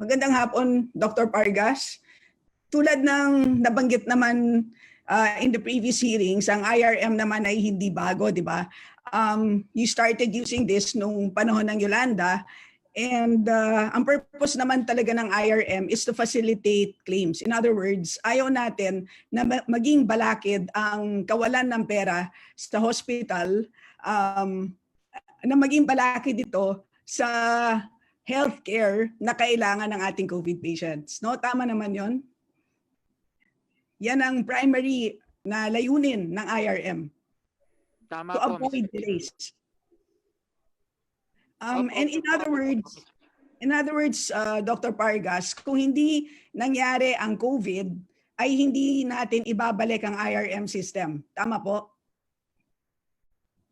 Magandang hapon, Dr. Pargas. Tulad ng nabanggit naman in the previous hearings, ang IRM naman ay hindi bago, di ba? You started using this nung panahon ng Yolanda, and ang purpose naman talaga ng IRM is to facilitate claims. In other words, ayaw natin na maging balakid ang kawalan ng pera sa hospital, na maging balakid ito sa healthcare na kailangan ng ating COVID patients. No, tama naman 'yon. Yan ang primary na layunin ng IRM. Tama to po, avoid Mr. delays. Opo, And in other words, Dr. Pargas, kung hindi nangyari ang COVID, ay hindi natin ibabalik ang IRM system. Tama po?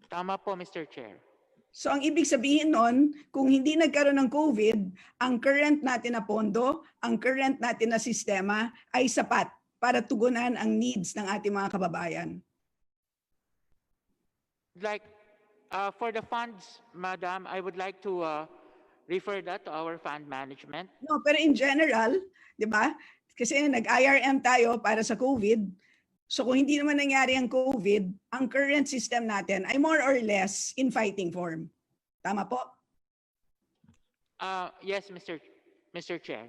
Tama po, Mr. Chair. So ang ibig sabihin nun, kung hindi nagkaroon ng COVID, ang current natin na pondo, ang current natin na sistema ay sapat para tugunan ang needs ng ating mga kababayan. Like, for the funds, Madam, I would like to refer that to our fund management. No, pero in general, di ba? Kasi nag-IRM tayo para sa COVID. So kung hindi naman nangyari ang COVID, ang current system natin ay more or less in fighting form. Tama po? Yes, Mr. Chair.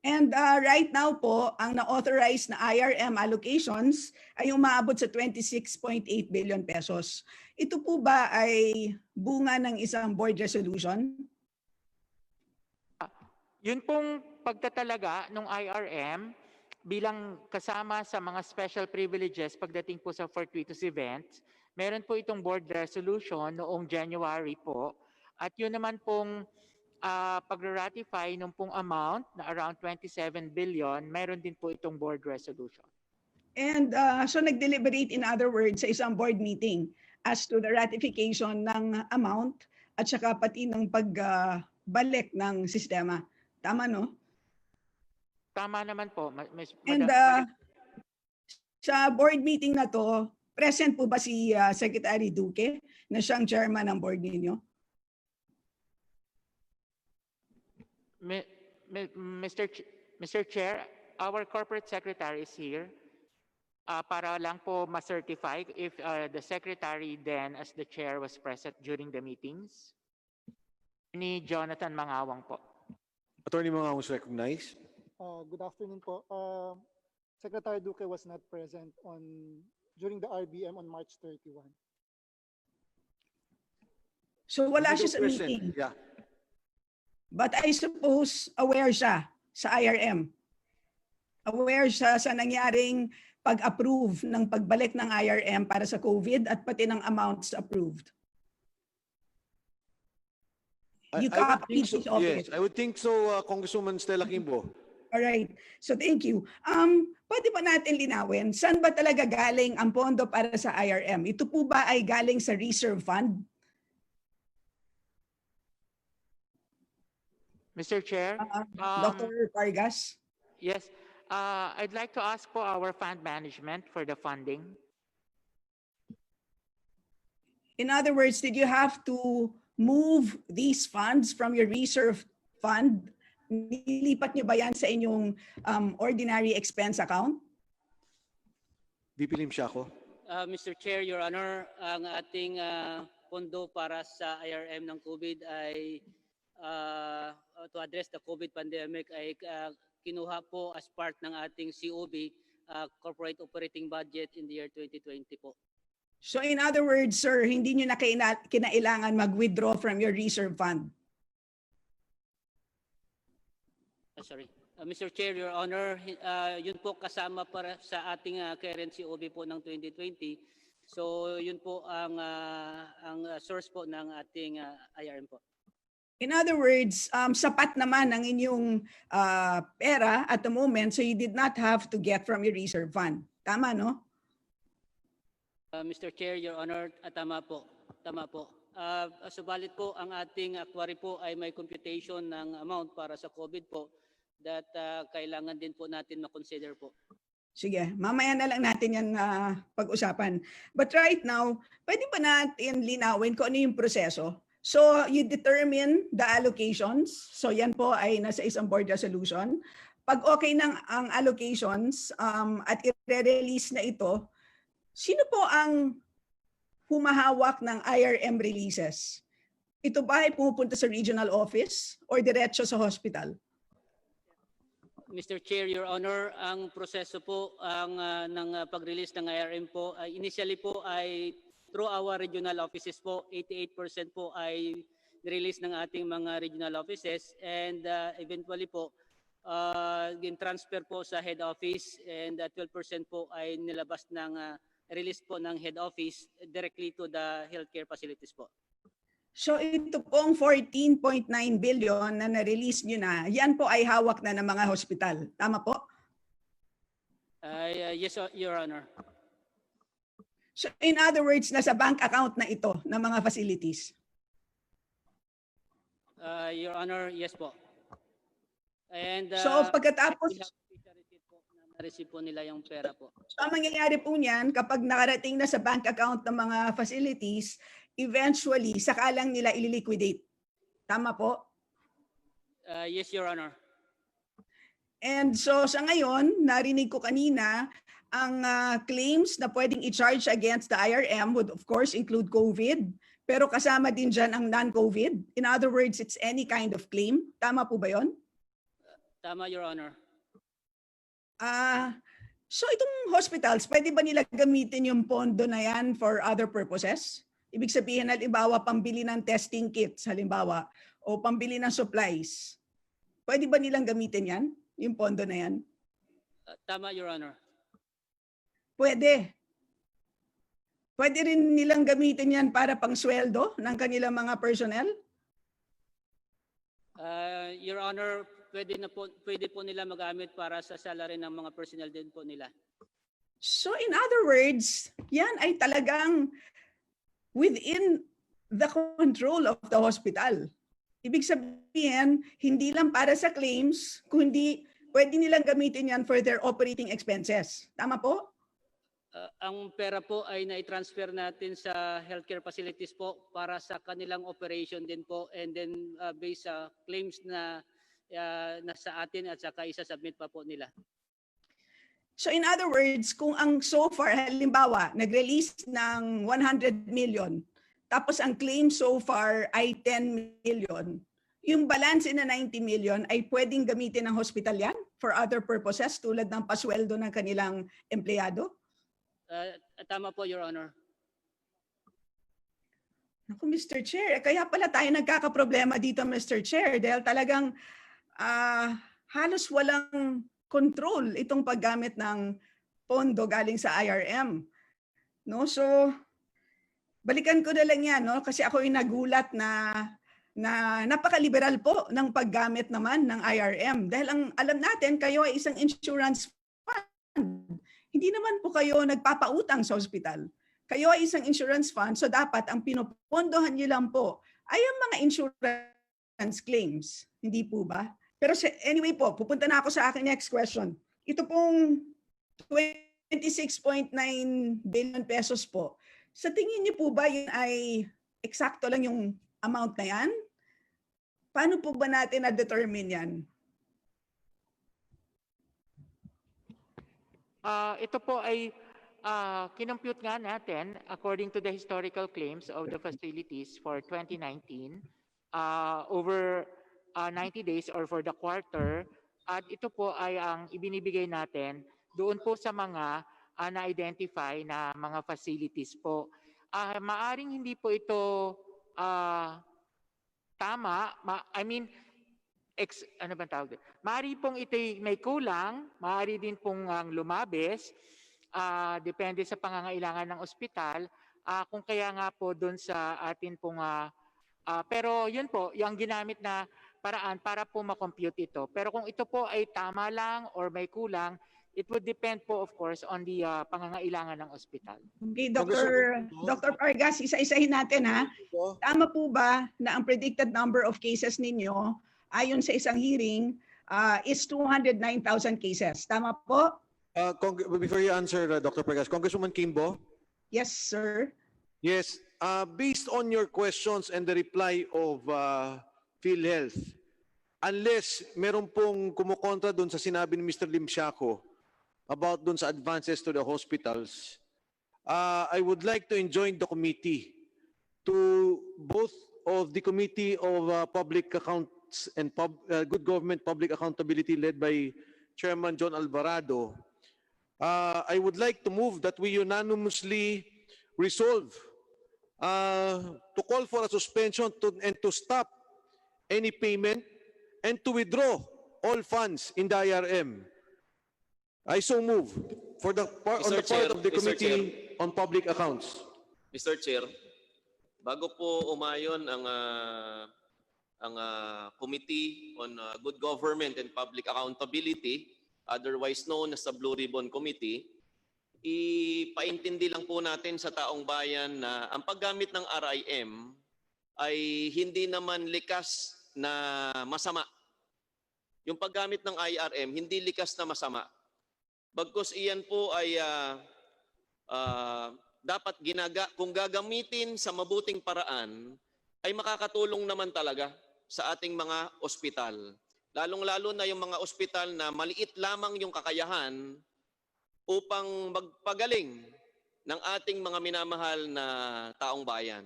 And right now po, ang na-authorize na IRM allocations ay umaabot sa 26.8 billion pesos. Ito po ba ay bunga ng isang board resolution? Yun pong pagtatalaga ng IRM bilang kasama sa mga special privileges pagdating po sa fortuitous events, meron po itong board resolution noong January po. At yun naman pong pag-ratify nung pong amount na around 27 billion, meron din po itong board resolution. And so nag-deliberate, in other words, sa isang board meeting as to the ratification ng amount at saka pati ng pagbalik ng sistema. Tama, no? Tama naman po. And sa board meeting na to, present po ba si Secretary Duque na siyang chairman ng board ninyo? Mr. Chair, our corporate secretary is here para lang po ma-certify if the secretary then as the chair was present during the meetings. Ni Jonathan Mangawang po. Attorney Mangawang is recognized. Good afternoon po. Secretary Duque was not present during the RBM on March 31. So wala siya sa meeting. Yeah. But I suppose aware siya sa IRM. Aware siya sa nangyaring pag-approve ng pagbalik ng IRM para sa COVID at pati ng amounts approved. You copied his office. Yes, I would think so, Congresswoman Stella Quimbo. All right. So thank you. Pwede ba natin linawin, saan ba talaga galing ang pondo para sa IRM? Ito po ba ay galing sa reserve fund? Mr. Chair? Dr. Pargas? Yes. I'd like to ask for our fund management for the funding. In other words, did you have to move these funds from your reserve fund? Nilipat niyo ba yan sa inyong ordinary expense account? VP Lim Siaco. Mr. Chair, Your Honor, ang ating pondo para sa IRM ng COVID ay to address the COVID pandemic ay kinuha po as part ng ating COB, Corporate Operating Budget in the year 2020 po. So in other words, sir, hindi niyo na kinailangan mag-withdraw from your reserve fund? Sorry. Mr. Chair, Your Honor, yun po kasama para sa ating current COB po ng 2020. So yun po ang source po ng ating IRM po. In other words, sapat naman ang inyong pera at the moment, so you did not have to get from your reserve fund. Tama, no? Mr. Chair, Your Honor, tama po. Tama po. Subalit po, ang ating actuary po ay may computation ng amount para sa COVID po that kailangan din po natin makonsider po. Sige, mamaya na lang natin yan pag-usapan. But right now, pwede ba natin linawin kung ano yung proseso So you determine the allocations. So yan po ay nasa isang board resolution. Pag okay ng ang allocations at i-release na ito, sino po ang humahawak ng IRM releases? Ito ba ay pumupunta sa regional office or diretso sa hospital? Mr. Chair, Your Honor, ang proseso po ng pag-release ng IRM po, initially po ay through our regional offices po, 88% po ay release ng ating mga regional offices, and eventually po, transfer po sa head office, and 12% po ay nilabas ng release po ng head office directly to the healthcare facilities po. So ito pong 14.9 billion na na-release nyo na, yan po ay hawak na ng mga hospital. Tama po? Yes, Your Honor. So in other words, nasa bank account na ito ng mga facilities. Your Honor, yes po. And So pagkatapos, na-receive po nila yung pera po. so ang mangyayari po niyan, kapag nakarating na sa bank account ng mga facilities, eventually, saka lang nila ililiquidate. Tama po? Yes, Your Honor. And so sa ngayon, narinig ko kanina, ang claims na pwedeng i-charge against the IRM would of course include COVID, pero kasama din dyan ang non-COVID. In other words, it's any kind of claim. Tama po ba yun? Tama, Your Honor. So itong hospitals, pwede ba nila gamitin yung pondo na yan for other purposes? Ibig sabihin, halimbawa, pambili ng testing kits, halimbawa, o pambili ng supplies. Pwede ba nilang gamitin yan, yung pondo na yan? Tama, Your Honor. Pwede. Pwede rin nilang gamitin yan para pang sweldo ng kanilang mga personnel? Your Honor, pwede po nila magamit para sa salary ng mga personnel din po nila. So in other words, yan ay talagang within the control of the hospital. Ibig sabihin, hindi lang para sa claims, kundi pwede nilang gamitin yan for their operating expenses. Tama po? Ang pera po ay na-transfer natin sa healthcare facilities po para sa kanilang operation din po, and then based sa claims na nasa atin at saka isa-submit pa po nila. So in other words, kung ang so far, halimbawa, nag-release ng 100 million, tapos ang claim so far ay 10 million, yung balance na 90 million ay pwedeng gamitin ng hospital yan for other purposes tulad ng pasweldo ng kanilang empleyado? Tama po, Your Honor. Naku, Mr. Chair, kaya pala tayo nagkakaproblema dito, Mr. Chair, dahil talagang halos walang control itong paggamit ng pondo galing sa IRM. No? So, balikan ko na lang yan, no? Kasi ako yung nagulat na napaka-liberal po ng paggamit naman ng IRM. Dahil alam natin, kayo ay isang insurance fund. Hindi naman po kayo nagpapautang sa hospital. Kayo ay isang insurance fund, so dapat ang pinupondohan niyo lang po ay ang mga insurance claims. Hindi po ba? Pero anyway po, pupunta na ako sa aking next question. Ito pong 26.9 billion pesos po. Sa tingin niyo po ba yun ay eksakto lang yung amount na yan? Paano po ba natin na-determine yan? Ito po ay kinompute nga natin according to the historical claims of the facilities for 2019 over 90 days or for the quarter, at ito po ay ang ibinibigay natin doon po sa mga na-identify na mga facilities po. Maaring hindi po ito tama, ano ba tawag? Maari pong ito may kulang, maari din pong lumabis, depende sa pangangailangan ng ospital, kung kaya nga po doon sa atin pong, pero yun po, yung ginamit na paraan para po makompute ito. Pero kung ito po ay tama lang or may kulang, it would depend po of course on the pangangailangan ng ospital. Okay, Dr. Pargas, isa-isahin natin ha. Tama po ba na ang predicted number of cases ninyo ayon sa isang hearing is 209,000 cases? Tama po? Before you answer, Dr. Pargas, Congresswoman Quimbo? Yes, sir. Yes. based on your questions and the reply of PhilHealth, unless meron pong kumukontra doon sa sinabi ni Mr. Lim Siaco about doon sa advances to the hospitals, I would like to enjoin the committee to both of the Committee of Public Accounts and Good Government Public Accountability led by Chairman John Alvarado. I would like to move that we unanimously resolve to call for a suspension and to stop any payment and to withdraw all funds in the IRM. I so move for the part on the part of the Committee on Public Accounts. Mr. Chair, bago po umayon ang Committee on Good Government and Public Accountability, otherwise known as the Blue Ribbon Committee, ipaintindi lang po natin sa taong bayan na ang paggamit ng RIM ay hindi naman likas na masama. Yung paggamit ng IRM, hindi likas na masama. Bagkus iyan po ay dapat kung gagamitin sa mabuting paraan, ay makakatulong naman talaga sa ating mga ospital. Lalong-lalo na yung mga ospital na maliit lamang yung kakayahan upang magpagaling ng ating mga minamahal na taong bayan.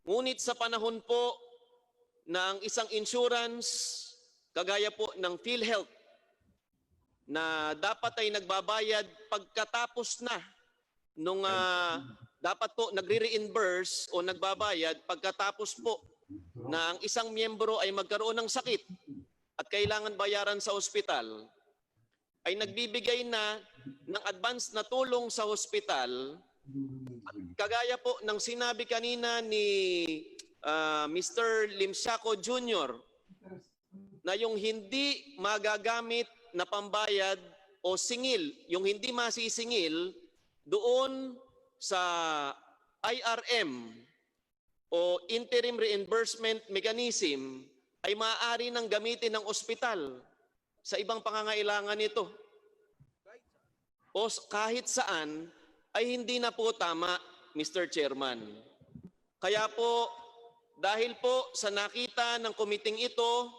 Ngunit sa panahon po na ang isang insurance, kagaya po ng PhilHealth, na dapat ay nagbabayad pagkatapos na nung dapat po nagre-reimburse o nagbabayad pagkatapos po na ang isang miyembro ay magkaroon ng sakit at kailangan bayaran sa ospital, ay nagbibigay na ng advance na tulong sa hospital. At kagaya po ng sinabi kanina ni Mr. Lim Siaco Jr. na yung hindi magagamit na pambayad o singil, yung hindi masisingil doon sa IRM o Interim Reimbursement Mechanism ay maaari nang gamitin ng ospital sa ibang pangangailangan nito. O kahit saan ay hindi na po tama, Mr. Chairman. Kaya po, dahil po sa nakita ng komiting ito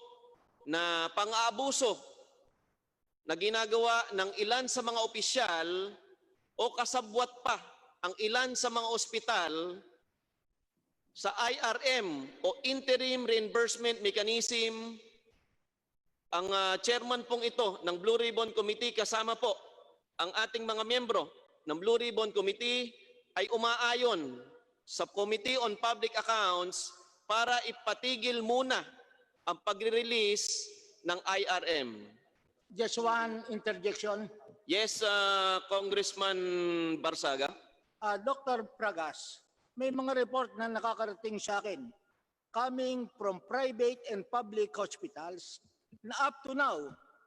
na pang-aabuso na ginagawa ng ilan sa mga opisyal o kasabwat pa ang ilan sa mga ospital sa IRM o Interim Reimbursement Mechanism, ang chairman pong ito ng Blue Ribbon Committee kasama po ang ating mga miyembro ng Blue Ribbon Committee ay umaayon sa Committee on Public Accounts para ipatigil muna ang pagre-release ng IRM. Just one interjection. Yes, Congressman Barsaga. Dr. Pragas, may mga report na nakakarating sa akin coming from private and public hospitals na up to now,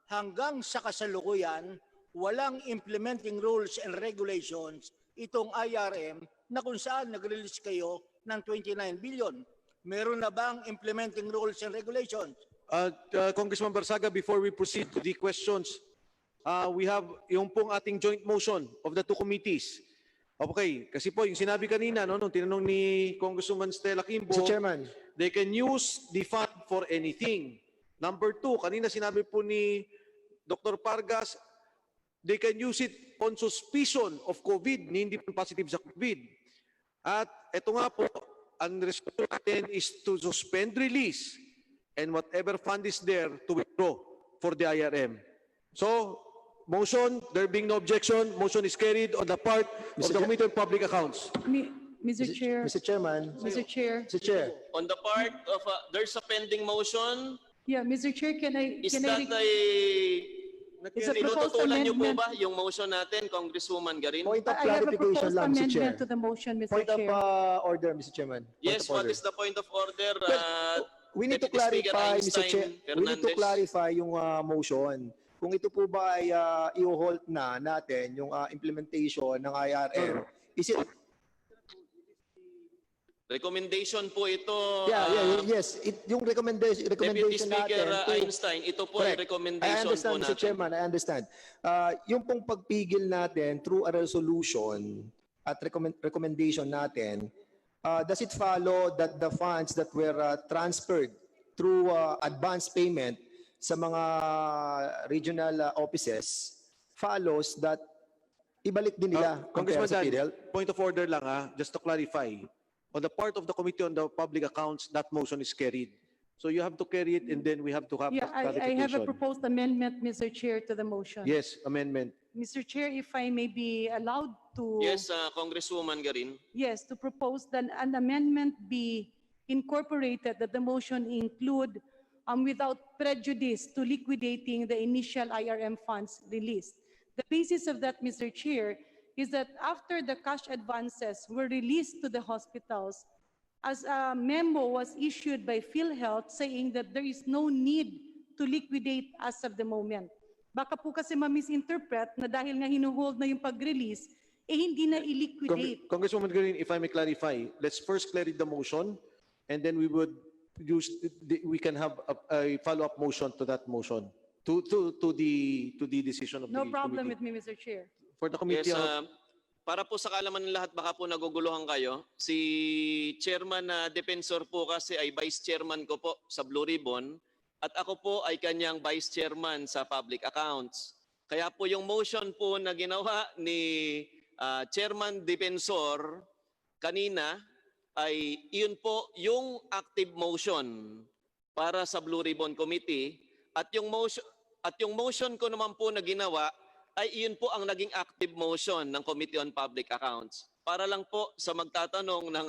hanggang sa kasalukuyan, walang implementing rules and regulations itong IRM na kung saan nag-release kayo ng 29 billion. Meron na bang implementing rules and regulations? Congressman Barsaga, before we proceed to the questions, we have yung pong ating joint motion of the two committees. Okay, kasi po yung sinabi kanina, no, nung tinanong ni Congresswoman Stella Quimbo, Mr. Chairman, they can use the fund for anything. Number two, kanina sinabi po ni Dr. Pargas, they can use it on suspicion of COVID, hindi po positive sa COVID. At ito nga po, ang resolution natin is to suspend release and whatever fund is there to withdraw for the IRM. So, motion, there being no objection, motion is carried on the part of the Committee on Public Accounts. Mr. Chair, Mr. Chairman, Mr. Chair, Mr. Chair, On the part of, there's a pending motion. yeah, Mr. Chair, Is that It's a proposed tinututulan niyo po amendment. ba yung motion natin, Congresswoman Garin? point of I have a clarification proposed lang, Mr. Chair. amendment to the motion, Mr. Point of Chair. order, Mr. Chairman. Point Yes, of what order. is the point of order? We need to Deputy Speaker clarify, Mr. Einstein Chair, we need to Fernandez. clarify yung motion. Kung ito po ba ay i-halt na natin yung implementation ng IRM, is it? Recommendation po ito, Yes, yung recommendation Deputy Speaker natin. Einstein, ito po ay Correct. I recommendation understand, po Mr. natin. Chairman, I understand. Yung pong pagpigil natin through a resolution at recommendation natin, does it follow that the funds that were transferred through advance payment sa mga regional offices follows that ibalik din nila ang pera Congressman sa Dan, PhilHealth? point of order lang just to clarify. On the part of the Committee on the Public Accounts, that motion is carried. So you have to carry it and then we have to have Yeah, that I have a clarification. proposed amendment, Mr. Chair, to the motion. Yes, amendment. Mr. Chair, if I may be allowed to. Yes, Congresswoman Garin. Yes, to propose that an amendment be incorporated, that the motion include without prejudice to liquidating the initial IRM funds released. The basis of that, Mr. Chair, is that after the cash advances were released to the hospitals, as a memo was issued by PhilHealth saying that there is no need to liquidate as of the moment. Baka po kasi ma-misinterpret na dahil nga hinuhold na yung pag-release, hindi na i-liquidate. Congresswoman Green, if I may clarify, let's first clarify the motion and then we would we can have a follow-up motion to that motion, to the decision of No the problem with committee. me, Mr. Chair. For the committee Yes, of, para po sa kaalaman ng lahat, baka po naguguluhan kayo. Si Chairman na Defensor po kasi ay Vice Chairman ko po sa Blue Ribbon at ako po ay kanyang Vice Chairman sa Public Accounts. Kaya po yung motion po na ginawa ni Chairman Defensor kanina ay iyon po yung active motion para sa Blue Ribbon Committee at yung motion ko naman po na ginawa ay iyon po ang naging active motion ng Committee on Public Accounts. Para lang po sa magtatanong ng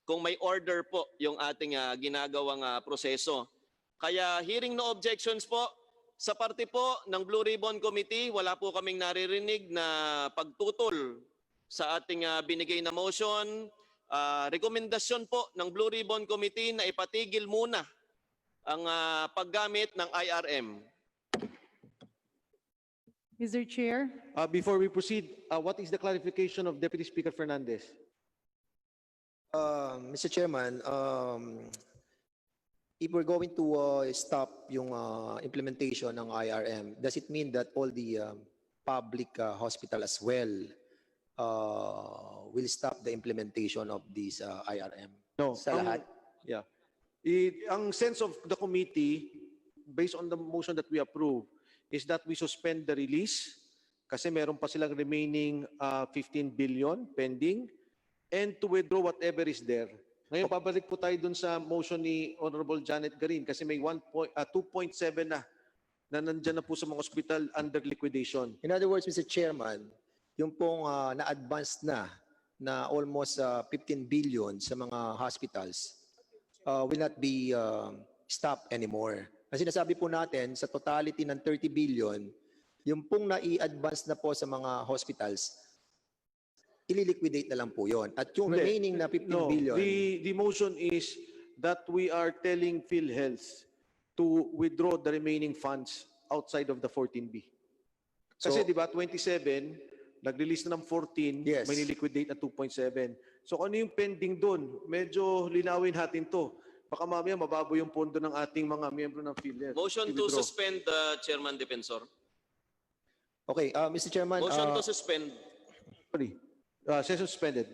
kung may order po yung ating ginagawang proseso. Kaya hearing no objections po, sa parte po ng Blue Ribbon Committee, wala po kaming naririnig na pagtutol sa ating binigay na motion. Rekomendasyon po ng Blue Ribbon Committee na ipatigil muna ang paggamit ng IRM. Mr. Chair. before we proceed, what is the clarification of Deputy Speaker Fernandez? Mr. Chairman, if we're going to stop yung implementation ng IRM, does it mean that all the public hospital as well will stop the implementation of this IRM? No. Sa lahat? Yeah. Ang sense of the committee, based on the motion that we approve, is that we suspend the release kasi meron pa silang remaining 15 billion pending and to withdraw whatever is there. Ngayon, babalik po tayo dun sa motion ni Honorable Janet Garin kasi may 2.7 na nandyan na po sa mga hospital under liquidation. In other words, Mr. Chairman, yung pong na-advance na almost 15 billion sa mga hospitals will not be stopped anymore. Ang sinasabi po natin, sa totality ng 30 billion, yung pong na-i-advance na po sa mga hospitals, ililiquidate na lang po yon. At yung remaining na 15 billion... The motion is that we are telling PhilHealth's to withdraw the remaining funds outside of the 14B. Kasi So- di ba, 27, nag-release na ng 14, Yes. may niliquidate na 2.7. So ano yung pending doon? Medyo linawin natin to. Baka mamaya mababo yung pondo ng ating mga miyembro ng PhilHealth. Motion to I-withdraw. suspend, Chairman Defensor. Okay, Mr. Chairman... Motion to suspend. Sorry. Session suspended.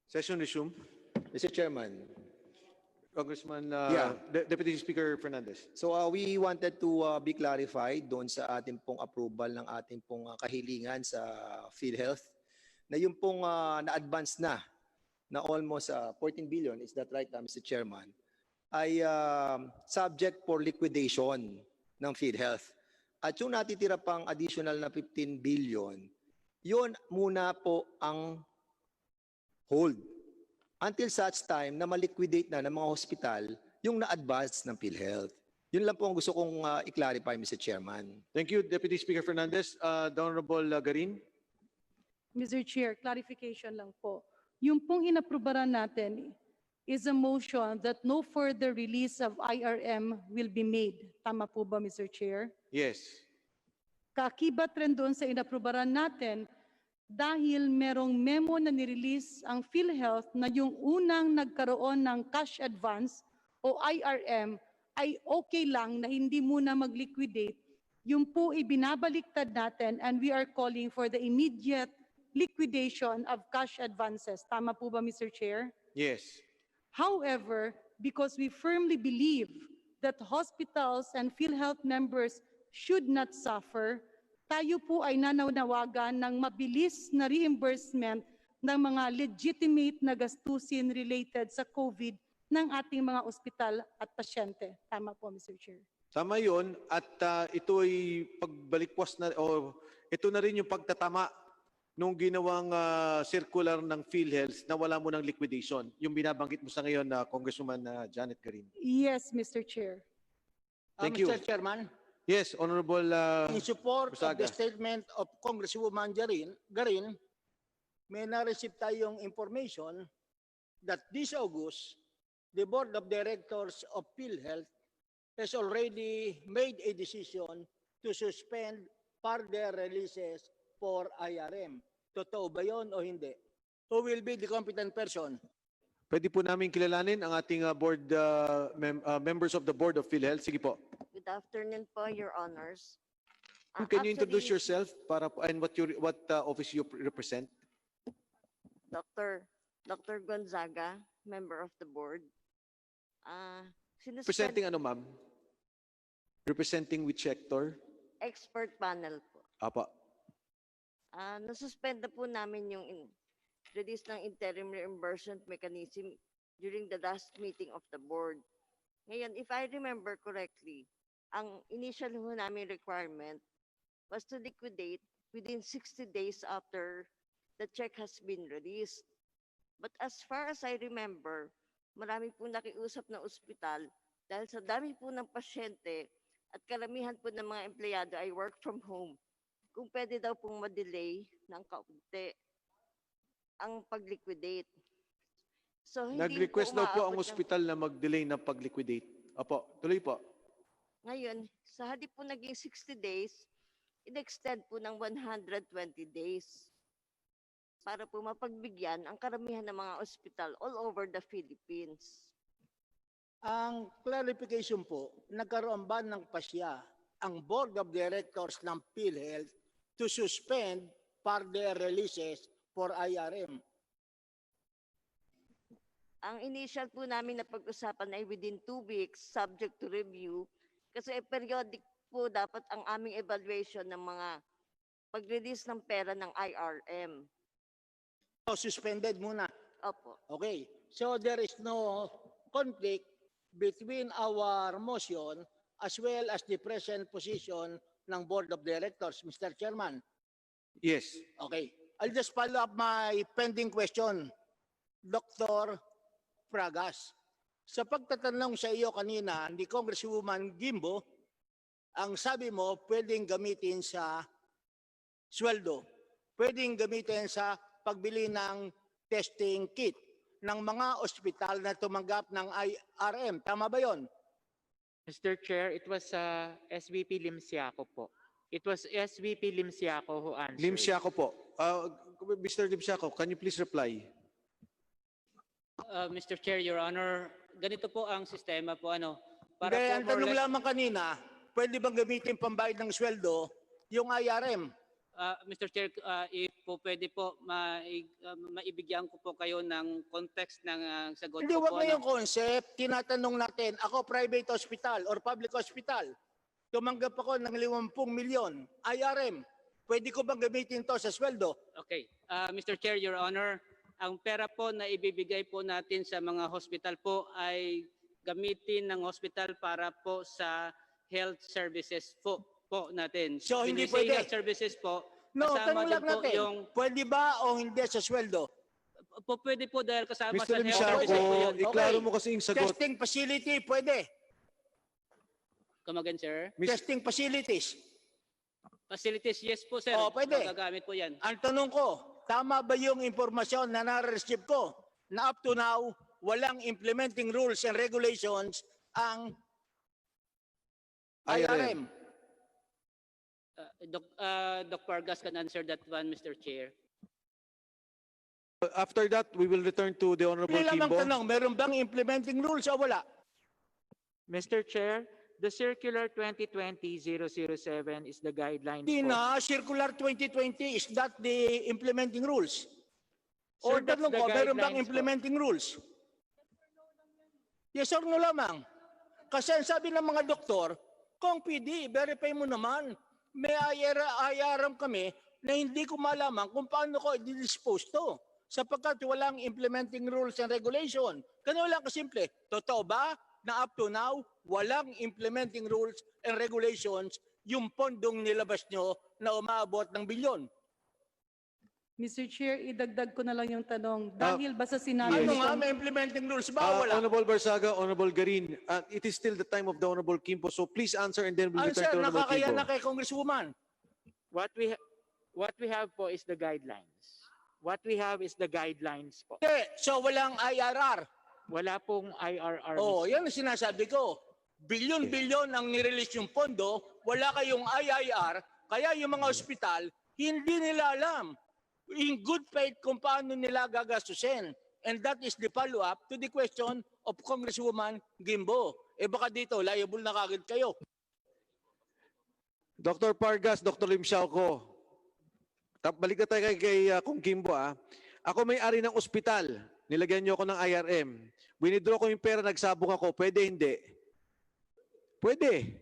Session resumed. Mr. Chairman, Congressman, Yeah. Deputy Speaker Fernandez. so we wanted to be clarified doon sa ating pong approval ng ating pong kahilingan sa PhilHealth na yung pong na-advance na almost 14 billion, is that right, Mr. Chairman, ay subject for liquidation ng PhilHealth. At yung natitira pang additional na 15 billion, yun muna po ang hold until such time na maliquidate na ng mga hospital yung na-advance ng PhilHealth. Yun lang po ang gusto kong i-clarify, Mr. Chairman. Thank you, Deputy Speaker Fernandez. The Honorable Garin. Mr. Chair, clarification lang po. Yung pong inaprubaran natin is a motion that no further release of IRM will be made. Tama po ba, Mr. Chair? Yes. Kakibat rin doon sa inaprubaran natin dahil merong memo na nirelease ang PhilHealth na yung unang nagkaroon ng cash advance o IRM ay okay lang na hindi muna mag-liquidate yung po ibinabaliktad natin and we are calling for the immediate liquidation of cash advances. Tama po ba, Mr. Chair? Yes. However, because we firmly believe that hospitals and PhilHealth members should not suffer, tayo po ay nananawagan ng mabilis na reimbursement ng mga legitimate na gastusin related sa COVID ng ating mga ospital at pasyente. Tama po, Mr. Chair. Tama yun. At ito ay pagbalikwas na, o ito na rin yung pagtatama nung ginawang circular ng PhilHealth na wala mo ng liquidation. Yung binabanggit mo sa ngayon na Congresswoman Janet Garin. Yes, Mr. Chair. Thank you. Mr. Chairman, Yes, Honorable in support of Busaga. the statement of Congresswoman Garin, may na-receive tayong information that this August, the Board of Directors of PhilHealth has already made a decision to suspend further releases for IRM. Totoo ba yun o hindi? Who will be the competent person? Pwede po namin kilalanin ang ating members of the Board of PhilHealth. Sige po. Good afternoon po, Your Honors. Can you introduce Actually, yourself and what office you represent? Dr. Gonzaga, member of the board. Representing ano, ma'am? Representing which sector? Expert panel po. Apa. Nasuspend na po namin yung release ng interim reimbursement mechanism during the last meeting of the board. Ngayon, if I remember correctly, ang initial ho namin requirement was to liquidate within 60 days after the check has been released. But as far as I remember, marami po nakiusap na ospital dahil sa dami po ng pasyente at karamihan po ng mga empleyado ay work from home. Kung pwede daw pong ma-delay ng kaunti ang pag-liquidate. So, hindi Nag-request daw po ang umaabot ng- ospital na mag-delay ng pag-liquidate. Apo, tuloy po. Ngayon, sa halip po naging 60 days, in-extend po ng 120 days para po mapagbigyan ang karamihan ng mga ospital all over the Philippines. Ang clarification po, nagkaroon ba ng pasya ang Board of Directors ng PhilHealth to suspend further releases for IRM? Ang initial po namin na pag-usapan ay within 2 weeks, subject to review, kasi periodic po dapat ang aming evaluation ng mga pag-release ng pera ng IRM. So, suspended muna. Opo. Okay. So, there is no conflict between our motion as well as the present position ng Board of Directors, Mr. Chairman. Yes. Okay. I'll just follow up my pending question, Dr. Pragas. Sa pagtatanong sa iyo kanina ni Congresswoman Quimbo, ang sabi mo pwedeng gamitin sa sweldo, pwedeng gamitin sa pagbili ng testing kit ng mga ospital na tumanggap ng IRM. Tama ba yon? Mr. Chair, it was SVP Limsiaco po. It was SVP Limsiaco who answered. Limsiaco po. Mr. Limsiaco, can you please reply? Mr. Chair, Your Honor, ganito po ang sistema po ano. Hindi, po ang more or tanong less- lamang kanina, pwede bang gamitin pambayad ng sweldo yung IRM? Mr. Chair, if po pwede po maibigyan ko po kayo ng context ng sagot Hindi, ko wag po. na ano. yung concept. Tinatanong natin, ako private hospital or public hospital, tumanggap ako ng 50 milyon, IRM. Pwede ko bang gamitin to sa sweldo? Okay. Mr. Chair, Your Honor, ang pera po na ibibigay po natin sa mga hospital po ay gamitin ng hospital para po sa health services po natin. So, When hindi we say pwede? health services po, No, kasama tanong din lang po natin, yung pwede ba o hindi sa sweldo? pwede po dahil kasama Mr. sa health Limsiaco, services po yun. iklaro mo kasi yung sagot. Testing facility, pwede. Come again, sir. Testing facilities. Facilities, yes po, sir. Oh, pwede. Magagamit po yan. Ang tanong ko, tama ba yung impormasyon na na-receive ko na up to now, walang implementing rules and regulations ang IRM? Doc Pargas can answer that one, Mr. Chair. After that, we will return to the Honorable Hindi lamang Quimbo. tanong, meron bang implementing rules o wala? Mr. Chair, The Circular 2020-007 is the guidelines Di po. na, Circular 2020 is that the implementing rules? O Sir, that's tanong the ko, meron bang guidelines po. implementing rules? Yes or no lamang? Kasi ang sabi ng mga doktor, kung PD, verify mo naman, may IRM kami na hindi ko malaman kung paano ko i-dispose to. Sapagkat walang implementing rules and regulation. Ganun lang kasimple. Totoo ba na up to now, walang implementing rules and regulations yung pondong nilabas nyo na umaabot ng bilyon? Mr. Chair, idagdag ko na lang yung tanong. Dahil ba sa sinabi Ano ni nga, may implementing rules ba? Wala. Honorable Barsaga, Honorable Garin, it is still the time of the Honorable Quimbo, so please answer and then we'll return Answer, to Honorable nakakaya Quimbo. na kay Congresswoman. What we have po is the guidelines. What we have is the guidelines po. Okay, so walang IRR. Wala pong IRR. Oh, mismo. yan ang sinasabi ko. Bilyon-bilyon ang nirelease yung pondo, wala kayong IIR, kaya yung mga ospital, hindi nila alam in good faith kung paano nila gagastusin. And that is the follow-up to the question of Congresswoman Quimbo. Eh baka dito, liable na kagad kayo. Dr. Pargas, Dr. Lim Xiaoco, balik na tayo kay Kung Quimbo. Ako may-ari ng ospital, nilagyan niyo ako ng IRM. Winidraw ko yung pera, nagsabong ako, pwede hindi? Pwede.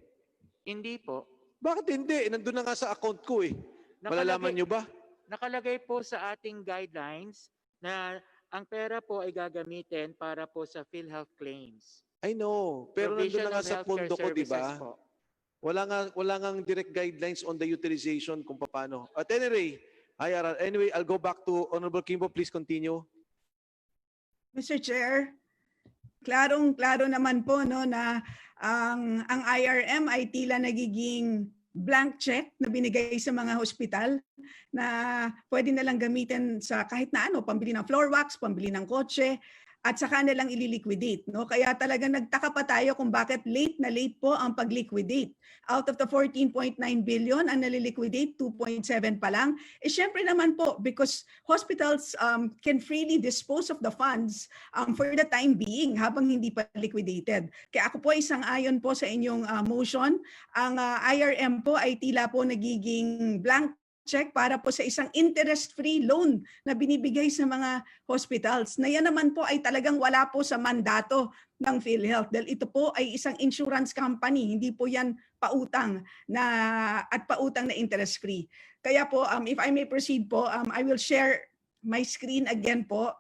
Hindi po. Bakit hindi? Nandun na nga sa account ko eh. Malalaman niyo ba? Nakalagay po sa ating guidelines na ang pera po ay gagamitin para po sa PhilHealth claims. I know, pero nandun Provision na nga of sa healthcare pondo ko, di services ba? po. Wala nga direct guidelines on the utilization kung paano. At anyway, I'll go back to Honorable Quimbo. Please continue. Mr. Chair, klarong-klaro naman po no na ang IRM ay tila nagiging blank check na binigay sa mga hospital na pwede na lang gamitin sa kahit na ano, pambili ng floor wax, pambili ng kotse, at saka na lang ililiquidate. No? Kaya talaga nagtaka pa tayo kung bakit late na late po ang pag-liquidate. Out of the 14.9 billion, ang naliliquidate, 2.7 pa lang. Eh syempre naman po, because hospitals can freely dispose of the funds for the time being habang hindi pa liquidated. Kaya ako po isang ayon po sa inyong motion. Ang IRM po ay tila po nagiging blank check para po sa isang interest-free loan na binibigay sa mga hospitals. Na yan naman po ay talagang wala po sa mandato ng PhilHealth dahil ito po ay isang insurance company, hindi po yan pautang na interest-free. Kaya po, if I may proceed po, I will share my screen again po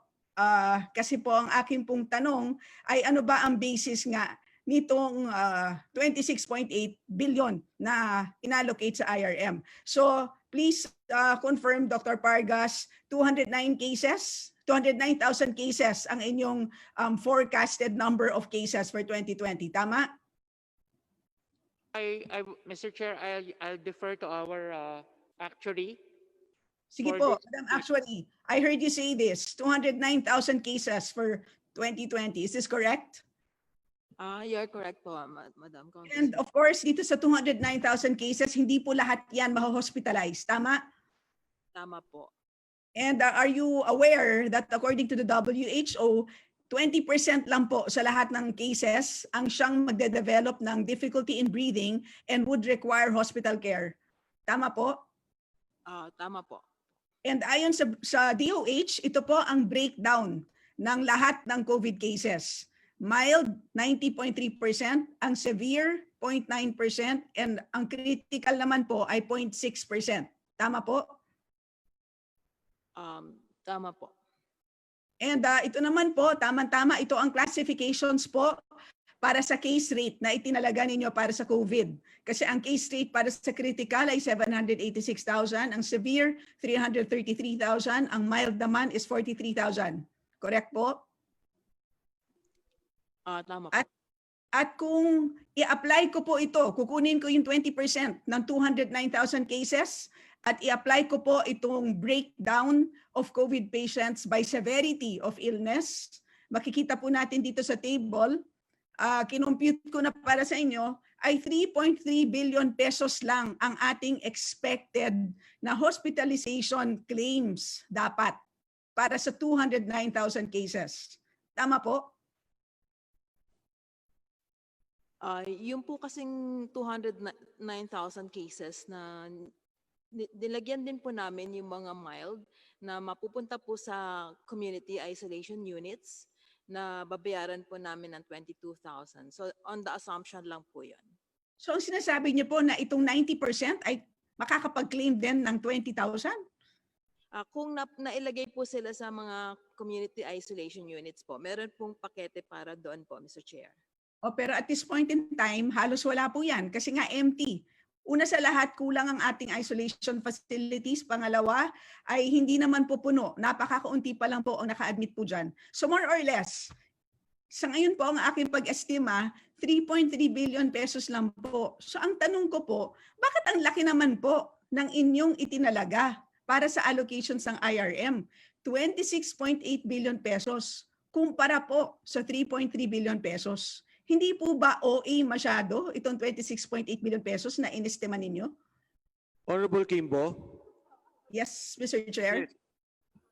kasi po ang aking pong tanong ay ano ba ang basis nga nitong 26.8 billion na inallocate sa IRM. So please confirm, Dr. Pargas, 209,000 cases ang inyong forecasted number of cases for 2020. Tama? Mr. Chair, I'll defer to our actuary. Sige po, Madam Actuary, I heard you say this, 209,000 cases for 2020. Is this correct? You're correct po, Madam Congressman. And of course, dito sa 209,000 cases, hindi po lahat yan maho-hospitalize. Tama? Tama po. And are you aware that according to the WHO, 20% lang po sa lahat ng cases ang siyang magde-develop ng difficulty in breathing and would require hospital care. Tama po? Tama po. And ayon sa DOH, ito po ang breakdown ng lahat ng COVID cases. Mild, 90.3%, ang severe, 0.9%, and ang critical naman po ay 0.6%. Tama po? Tama po. And ito naman po, tama-tama, ito ang classifications po para sa case rate na itinalaga ninyo para sa COVID. Kasi ang case rate para sa critical ay 786,000, ang severe, 333,000, ang mild naman is 43,000. Correct po? Tama po. At kung i-apply ko po ito, kukunin ko yung 20% ng 209,000 cases at i-apply ko po itong breakdown of COVID patients by severity of illness. Makikita po natin dito sa table, kinompute ko na para sa inyo, ay 3.3 billion pesos lang ang ating expected na hospitalization claims dapat para sa 209,000 cases. Tama po? Yung po kasing 209,000 cases na nilagyan din po namin yung mga mild na mapupunta po sa community isolation units na babayaran po namin ng 22,000. So on the assumption lang po yun. So ang sinasabi niyo po na itong 90% ay makakapag-claim din ng 20,000? Kung nailagay po sila sa mga community isolation units po, meron pong pakete para doon po, Mr. Chair. Pero at this point in time, halos wala po yan kasi nga empty. Una sa lahat, kulang ang ating isolation facilities. Pangalawa, ay hindi naman po puno. Napakakaunti pa lang po ang naka-admit po dyan. So more or less, sa ngayon po ang aking pag-estima, 3.3 billion pesos lang po. So ang tanong ko po, bakit ang laki naman po ng inyong itinalaga para sa allocations ng IRM? 26.8 billion pesos kumpara po sa 3.3 billion pesos. Hindi po ba OA masyado itong 26.8 billion pesos na inestima ninyo? Honorable Quimbo. Yes, Mr. Chair. Yes.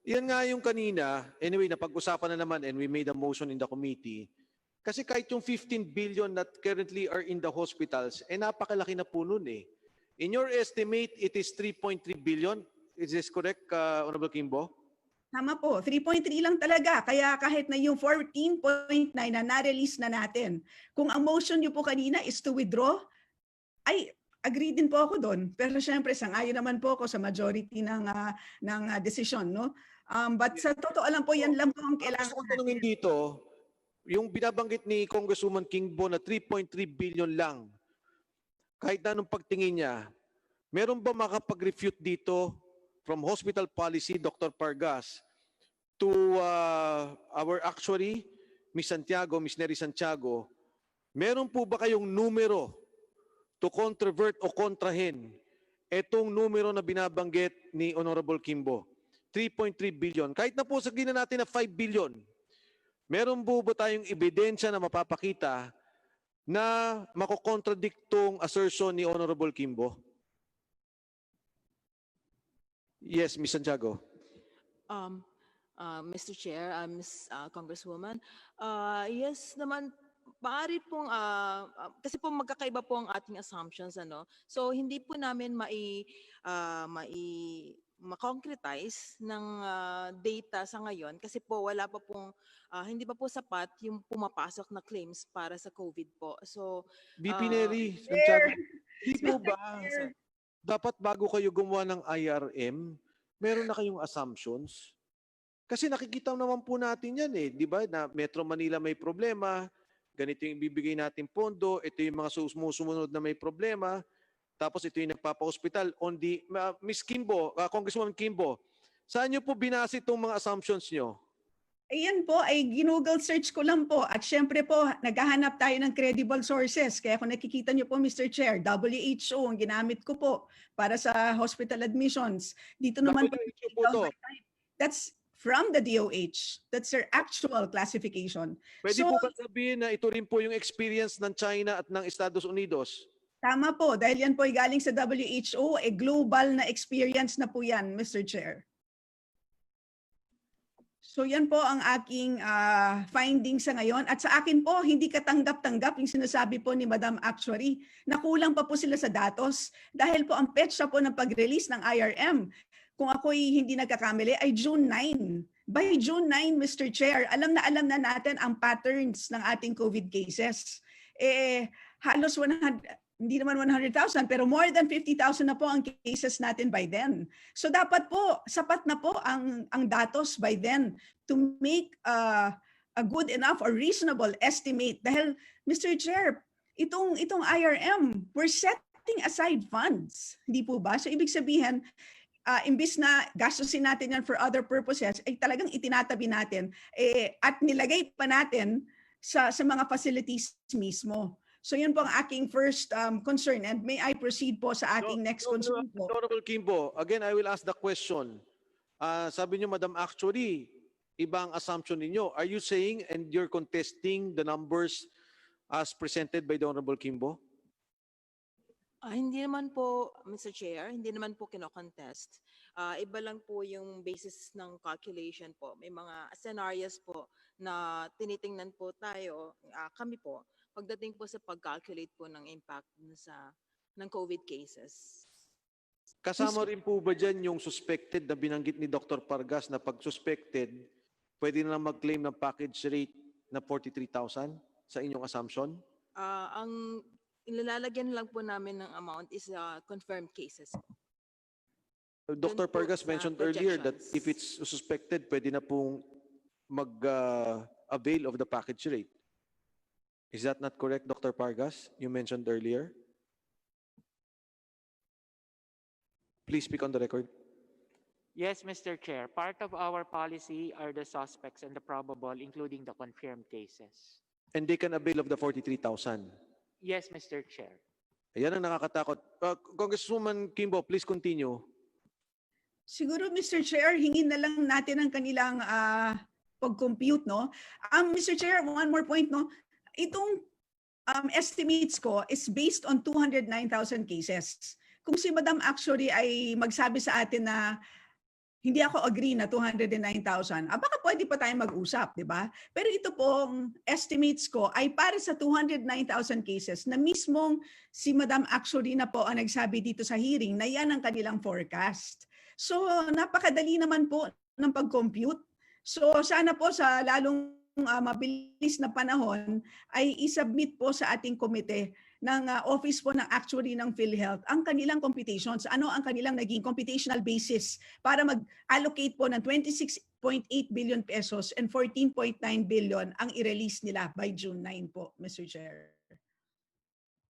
Yan nga yung kanina, anyway, napag-usapan na naman and we made a motion in the committee. Kasi kahit yung 15 billion that currently are in the hospitals, napakalaki na po nun eh. In your estimate, it is 3.3 billion. Is this correct, Honorable Quimbo? Tama po, 3.3 lang talaga. Kaya kahit na yung 14.9 na na-release na natin, kung ang motion niyo po kanina is to withdraw, ay agree din po ako doon. Pero syempre, sang-ayon naman po ako sa majority ng decision. No? But sa totoo lang po, yan lang po ang kailangan. Gusto kong tanungin dito, yung binabanggit ni Congresswoman Quimbo na 3.3 billion lang, kahit na anong pagtingin niya, meron ba makapag-refute dito from hospital policy, Dr. Pargas, to our actuary, Ms. Santiago, Ms. Neri Santiago, meron po ba kayong numero to controvert o kontrahin itong numero na binabanggit ni Honorable Quimbo? 3.3 billion. Kahit na po sabihin na natin na 5 billion, meron po ba tayong ebidensya na mapapakita na makokontradiktong assertion ni Honorable Quimbo? Yes, Ms. Santiago. Mr. Chair, Ms. Congresswoman, yes naman, maaari pong, kasi po magkakaiba po ang ating assumptions, ano? So hindi po namin ma-concretize ng data sa ngayon kasi po wala pa pong, hindi pa po sapat yung pumapasok na claims para sa COVID po. So, BP Neri Santiago, di po ba dapat bago kayo gumawa ng IRM, meron na kayong assumptions? Kasi nakikita naman po natin yan eh, di ba? Na Metro Manila may problema, ganito yung ibibigay natin pondo, ito yung mga sumusunod na may problema, tapos ito yung nagpapa-hospital. Ms. Quimbo, Congresswoman Quimbo, saan nyo po binase itong mga assumptions nyo? Ayan po, ay ginoogle search ko lang po. At syempre po, naghahanap tayo ng credible sources. Kaya kung nakikita niyo po, Mr. Chair, WHO ang ginamit ko po para sa hospital admissions. Dito naman po, that's from the DOH. That's their actual classification. Pwede po ba sabihin na ito rin po yung experience ng China at ng Estados Unidos? Tama po, dahil yan po ay galing sa WHO, global na experience na po yan, Mr. Chair. So yan po ang aking findings sa ngayon. At sa akin po, hindi katanggap-tanggap yung sinasabi po ni Madam Actuary na kulang pa po sila sa datos dahil po ang petsa po ng pag-release ng IRM, kung ako'y hindi nagkakamali, ay June 9. By June 9, Mr. Chair, alam na natin ang patterns ng ating COVID cases. Halos 100, hindi naman 100,000, pero more than 50,000 na po ang cases natin by then. So dapat po, sapat na po ang datos by then to make a good enough or reasonable estimate. Dahil, Mr. Chair, itong IRM, we're setting aside funds. Hindi po ba? So ibig sabihin, imbis na gastusin natin yan for other purposes, ay talagang itinatabi natin at nilagay pa natin sa mga facilities mismo. So yun po ang aking first concern, and may I proceed po sa aking next concern po. Honorable Quimbo, again, I will ask the question. Sabi niyo, Madam, actually, ibang assumption ninyo. Are you saying and you're contesting the numbers as presented by the Honorable Quimbo? Hindi naman po, Mr. Chair, hindi naman po kino-contest. Iba lang po yung basis ng calculation po. May mga scenarios po na tinitingnan po tayo, kami po, pagdating po sa pag-calculate po ng impact ng COVID cases. Kasama rin po ba dyan yung suspected na binanggit ni Dr. Pargas na pag suspected, pwede na lang mag-claim ng package rate na 43,000 sa inyong assumption? Ang inilalagyan lang po namin ng amount is confirmed cases. Dr. po Pargas sa mentioned earlier that projections. if it's suspected, pwede na pong mag-avail of the package rate. Is that not correct, Dr. Pargas? You mentioned earlier. Please speak on the record. Yes, Mr. Chair. Part of our policy are the suspects and the probable, including the confirmed cases. And they can avail of the 43,000. Yes, Mr. Chair. Ayan ang nakakatakot. Congresswoman Quimbo, please continue. Siguro, Mr. Chair, hingin na lang natin ang kanilang pag-compute, no? Mr. Chair, one more point, no? Itong estimates ko is based on 209,000 cases. Kung si Madam actually ay magsabi sa atin na hindi ako agree na 209,000, baka pwede pa tayong mag-usap, di ba? Pero ito pong estimates ko ay para sa 209,000 cases na mismong si Madam actually na po ang nagsabi dito sa hearing na yan ang kanilang forecast. So napakadali naman po ng pag-compute. So sana po sa lalong mabilis na panahon ay isubmit po sa ating komite ng office po ng actuary ng PhilHealth ang kanilang computations. Ano ang kanilang naging computational basis para mag-allocate po ng 26.8 billion pesos and 14.9 billion ang i-release nila by June 9 po, Mr. Chair.